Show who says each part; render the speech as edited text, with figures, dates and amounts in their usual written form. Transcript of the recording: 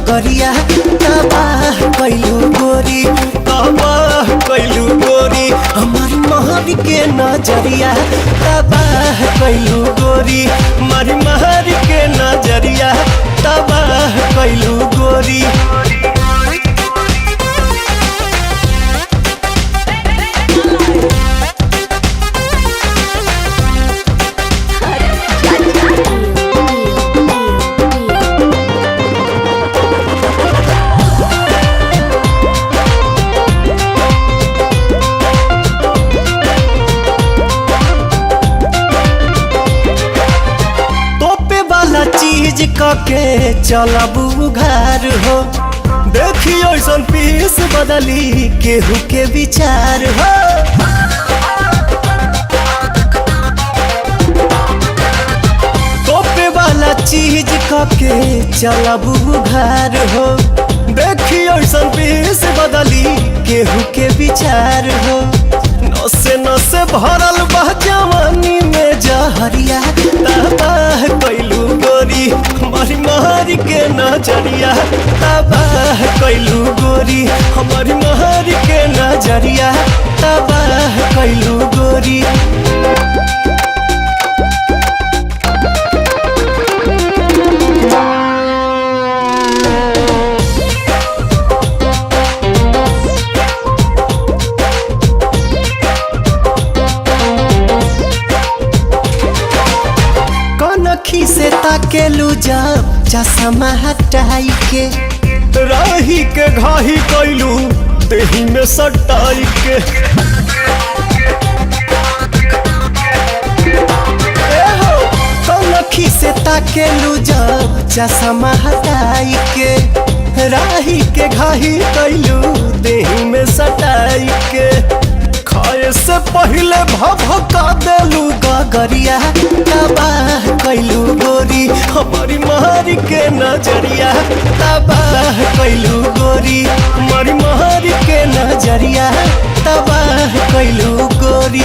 Speaker 1: गगरिया तबाह कैलू गोरी तबाह कैलू गोरी हमारी महर के नजरिया तबाह कैलू गोरी हमारी महर के नजरिया तबाह कैलू गोरी। चीज कके चलबू घर हो देखियो ऐसन पीस बदली केहू के विचार हो। तोपे वाला चीज कके चलबू घर हो देखियो ऐसन पीस बदली केहू के विचार हो। नसे नसे भरल बा जवानी में जहरिया तबाह कैलू गोरी हमारी महर के नजरिया तबाह कैलू गोरी हमारी महर के नजरिया तबाह कैलू गोरी। कनखी से ताकेलू जब चश्मा हटाई के राही के घाही कैलू देही में सटाई के। कनखी से ताकेलू जब चश्मा हटाई के राही के घाही कैलू देही में सटाई के। खाए से पहले भभका देलू गगरिया तबाह कैलू गोरी हमारी महर के नजरिया तबाह कैलू गोरी हमारी महर के नजरिया तबाह कैलू गोरी।